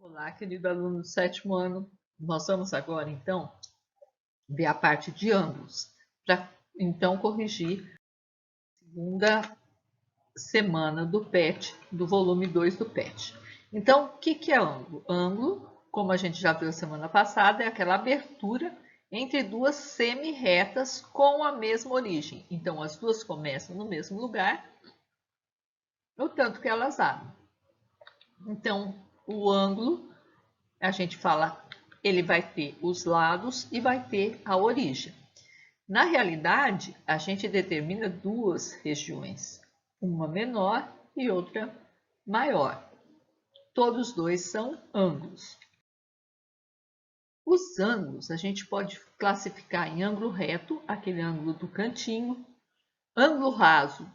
Olá, querido aluno do sétimo ano. Nós vamos agora, então, ver a parte de ângulos, para então corrigir a segunda semana do PET, do volume 2 do PET. Então, o que é ângulo? Ângulo, como a gente já viu semana passada, é aquela abertura entre duas semi-retas com a mesma origem. Então, as duas começam no mesmo lugar, no tanto que elas abrem. Então, o ângulo, a gente fala, ele vai ter os lados e vai ter a origem. Na realidade, a gente determina duas regiões, uma menor e outra maior. Todos dois são ângulos. Os ângulos a gente pode classificar em ângulo reto, aquele ângulo do cantinho, ângulo raso,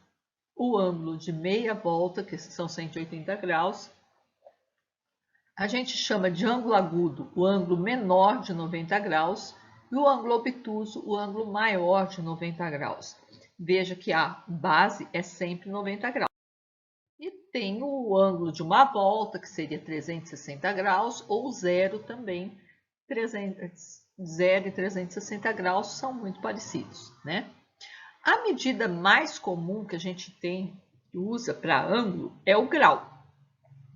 o ângulo de meia volta, que são 180 graus. A gente chama de ângulo agudo o ângulo menor de 90 graus e o ângulo obtuso o ângulo maior de 90 graus. Veja que a base é sempre 90 graus. E tem o ângulo de uma volta, que seria 360 graus, ou zero também. 0 e 360 graus são muito parecidos, né? A medida mais comum que a gente tem, que usa para ângulo, é o grau.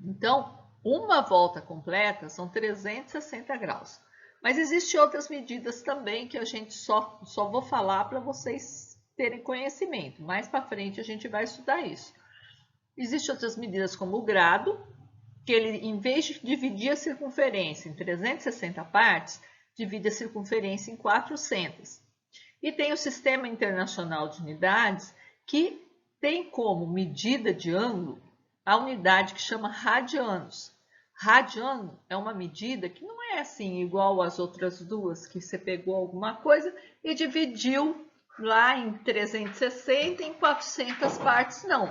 Então, uma volta completa são 360 graus. Mas existem outras medidas também que a gente só vou falar para vocês terem conhecimento. Mais para frente a gente vai estudar isso. Existem outras medidas como o grado, que ele, em vez de dividir a circunferência em 360 partes, divide a circunferência em 400. E tem o Sistema Internacional de Unidades, que tem como medida de ângulo a unidade que chama radianos. Radiano é uma medida que não é assim igual às outras duas, que você pegou alguma coisa e dividiu lá em 360 em 400 partes, não.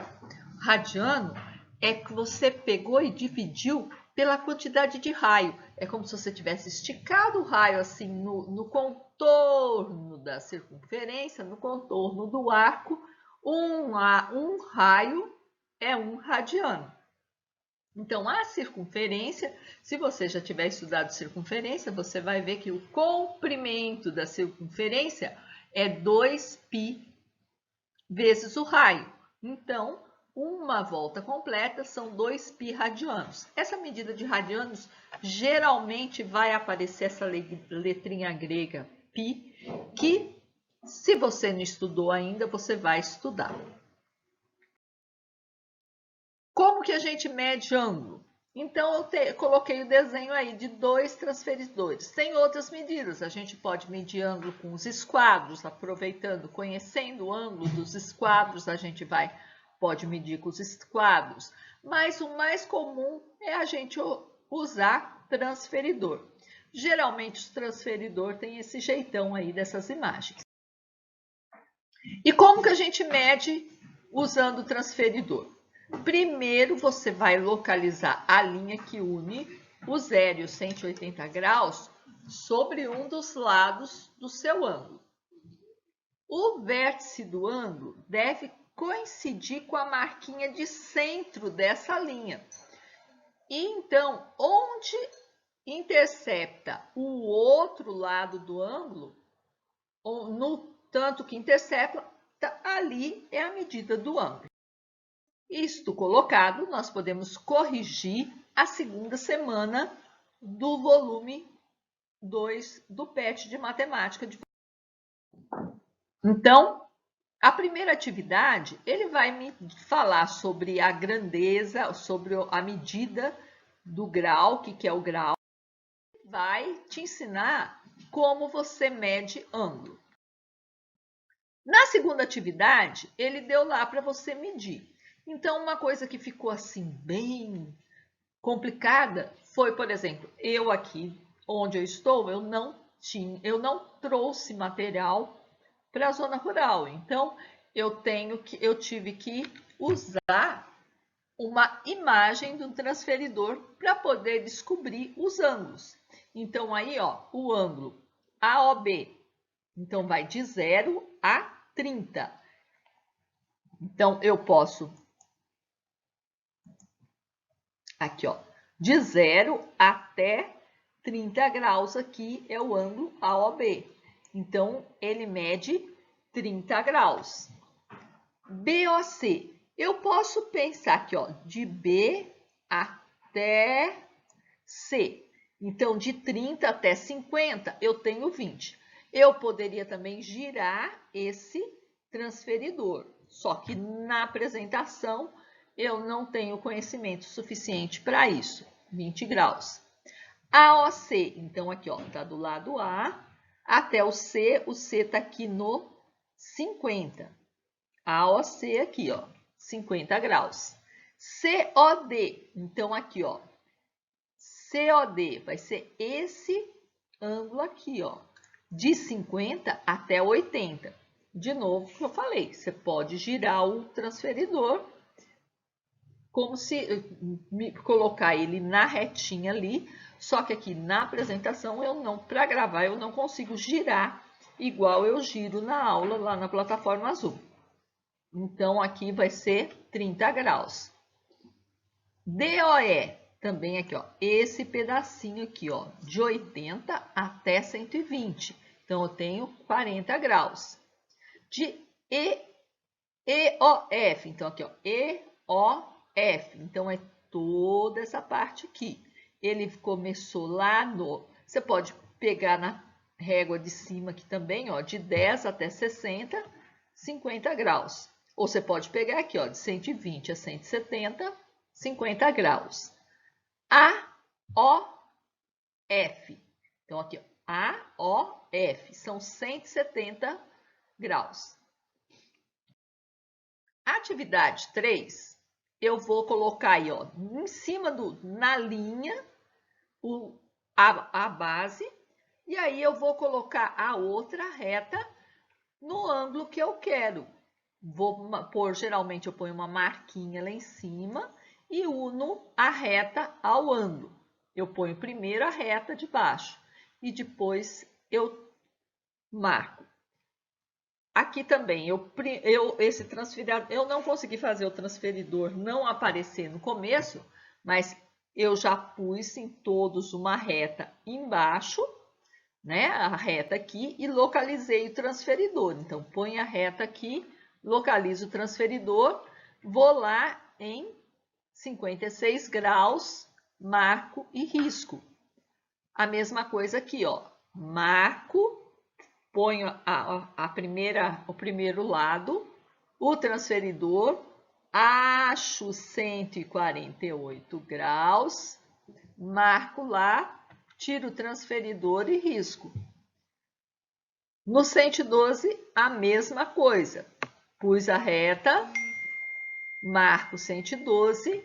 Radiano é que você pegou e dividiu pela quantidade de raio. É como se você tivesse esticado o raio assim no contorno da circunferência, no contorno do arco. Um raio é um radiano. Então, a circunferência, se você já tiver estudado circunferência, você vai ver que o comprimento da circunferência é 2π vezes o raio. Então, uma volta completa são 2π radianos. Essa medida de radianos geralmente vai aparecer essa letrinha grega π, que se você não estudou ainda, você vai estudar. Como que a gente mede ângulo? Então, eu coloquei o desenho aí de dois transferidores. Tem outras medidas. A gente pode medir ângulo com os esquadros, aproveitando, conhecendo o ângulo dos esquadros, a gente pode medir com os esquadros. Mas o mais comum é a gente usar transferidor. Geralmente, o transferidor tem esse jeitão aí dessas imagens. E como que a gente mede usando o transferidor? Primeiro, você vai localizar a linha que une o 0 e os 180 graus sobre um dos lados do seu ângulo. O vértice do ângulo deve coincidir com a marquinha de centro dessa linha. E então, onde intercepta o outro lado do ângulo, no tanto que intercepta, ali é a medida do ângulo. Isto colocado, nós podemos corrigir a segunda semana do volume 2 do PET de Matemática. Então, a primeira atividade, ele vai me falar sobre a grandeza, sobre a medida do grau, o que é o grau. Vai te ensinar como você mede ângulo. Na segunda atividade, ele deu lá para você medir. Então, uma coisa que ficou assim bem complicada foi, por exemplo, eu aqui onde eu estou, eu não trouxe material para a zona rural. Então, eu tive que usar uma imagem do transferidor para poder descobrir os ângulos. Então, aí, ó, o ângulo AOB, então vai de 0 a 30. Então, eu posso aqui, ó, De 0 até 30 graus aqui é o ângulo AOB. Então, ele mede 30 graus. BOC. Eu posso pensar aqui, ó, de B até C. Então, de 30 até 50, eu tenho 20. Eu poderia também girar esse transferidor. Só que na apresentação, eu não tenho conhecimento suficiente para isso. 20 graus. AOC, então aqui, ó, tá do lado A até o C tá aqui no 50. AOC aqui, ó, 50 graus. COD, então aqui, ó, COD vai ser esse ângulo aqui, ó, de 50 até 80. De novo, que eu falei, você pode girar o transferidor como se colocar ele na retinha ali, só que aqui na apresentação para gravar eu não consigo girar igual eu giro na aula lá na plataforma Azul. Então aqui vai ser 30 graus. DOE, também aqui, ó, esse pedacinho aqui, ó, de 80 até 120. Então eu tenho 40 graus. De EOF, então aqui, ó, EOF, então é toda essa parte aqui. Ele começou lá no... Você pode pegar na régua de cima aqui também, ó, de 10 até 60, 50 graus. Ou você pode pegar aqui, ó, de 120 a 170, 50 graus. AOF. Então, aqui, ó, AOF, são 170 graus. Atividade 3, eu vou colocar aí, ó, em cima na linha, a base, e aí eu vou colocar a outra reta no ângulo que eu quero. Vou pôr, geralmente eu ponho uma marquinha lá em cima e uno a reta ao ângulo. Eu ponho primeiro a reta de baixo e depois eu marco. Aqui também, esse transferidor, eu não consegui fazer o transferidor não aparecer no começo, mas eu já pus em todos uma reta embaixo, né? A reta aqui e localizei o transferidor. Então, põe a reta aqui, localizo o transferidor, vou lá em 56 graus, marco e risco. A mesma coisa aqui, ó, marco, ponho o primeiro lado, o transferidor, acho 148 graus, marco lá, tiro o transferidor e risco. No 112, a mesma coisa. Pus a reta, marco 112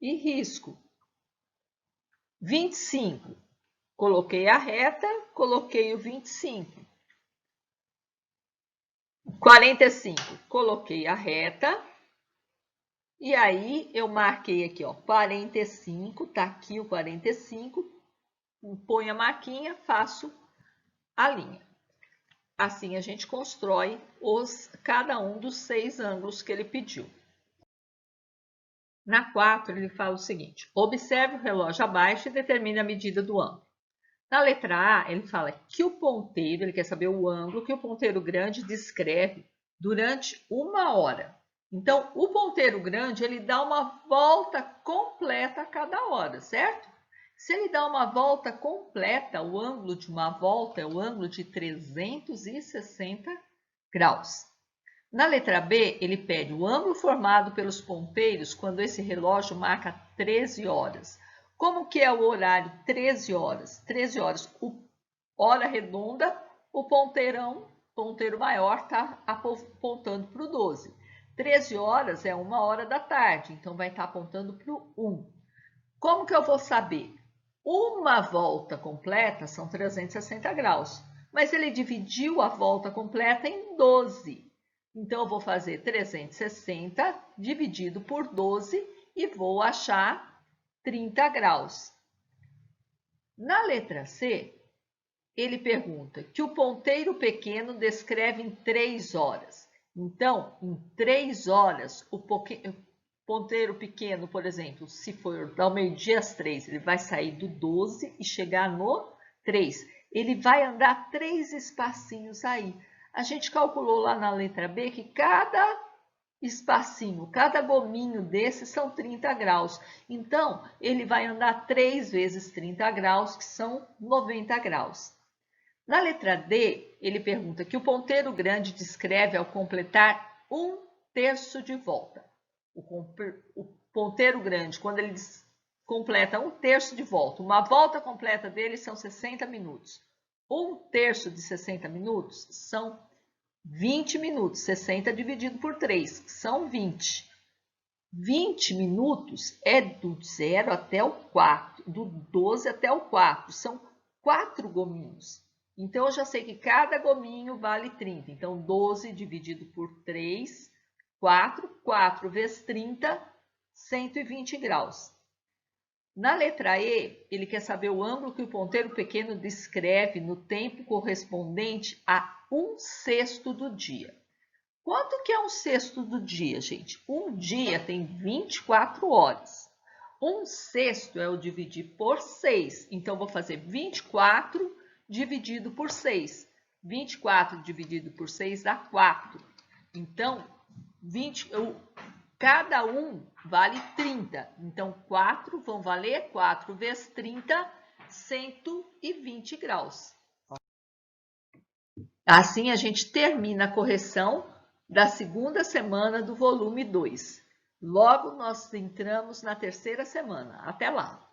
e risco. 25. Coloquei a reta, coloquei o 25. 45, coloquei a reta. E aí, eu marquei aqui, ó, 45, tá aqui o 45. Ponho a marquinha, faço a linha. Assim, a gente constrói cada um dos 6 ângulos que ele pediu. Na 4, ele fala o seguinte: observe o relógio abaixo e determine a medida do ângulo. Na letra A, ele fala que o ponteiro, ele quer saber o ângulo que o ponteiro grande descreve durante 1 hora. Então, o ponteiro grande, ele dá uma volta completa a cada hora, certo? Se ele dá uma volta completa, o ângulo de uma volta é o ângulo de 360 graus. Na letra B, ele pede o ângulo formado pelos ponteiros quando esse relógio marca 13 horas. Como que é o horário 13 horas? 13 horas, hora redonda, o ponteiro maior está apontando para o 12. 13 horas é 1 hora da tarde, então vai estar apontando para o 1. Como que eu vou saber? Uma volta completa são 360 graus, mas ele dividiu a volta completa em 12. Então, eu vou fazer 360 dividido por 12 e vou achar 30 graus. Na letra C, ele pergunta que o ponteiro pequeno descreve em 3 horas. Então, em 3 horas, ponteiro pequeno, por exemplo, se for ao meio-dia às 3, ele vai sair do 12 e chegar no 3. Ele vai andar 3 espacinhos aí. A gente calculou lá na letra B que cada espacinho, cada gominho desse são 30 graus. Então, ele vai andar 3 vezes 30 graus, que são 90 graus. Na letra D, ele pergunta que o ponteiro grande descreve ao completar 1/3 de volta. O ponteiro grande, quando ele completa 1/3 de volta, uma volta completa dele são 60 minutos. 1/3 de 60 minutos são 20 minutos. 60 dividido por 3, são 20. 20 minutos é do 0 até o 4, do 12 até o 4. São 4 gominhos. Então, eu já sei que cada gominho vale 30. Então, 12 dividido por 3, 4. 4 vezes 30, 120 graus. Na letra E, ele quer saber o ângulo que o ponteiro pequeno descreve no tempo correspondente a 1/6 do dia. Quanto que é 1/6 do dia, gente? Um dia tem 24 horas. 1/6 é o dividir por 6. Então, vou fazer 24 dividido por 6. 24 dividido por 6 dá 4. Então, cada um vale 30. Então, 4 vão valer 4 vezes 30, 120 graus. Assim, a gente termina a correção da segunda semana do volume 2. Logo, nós entramos na terceira semana. Até lá!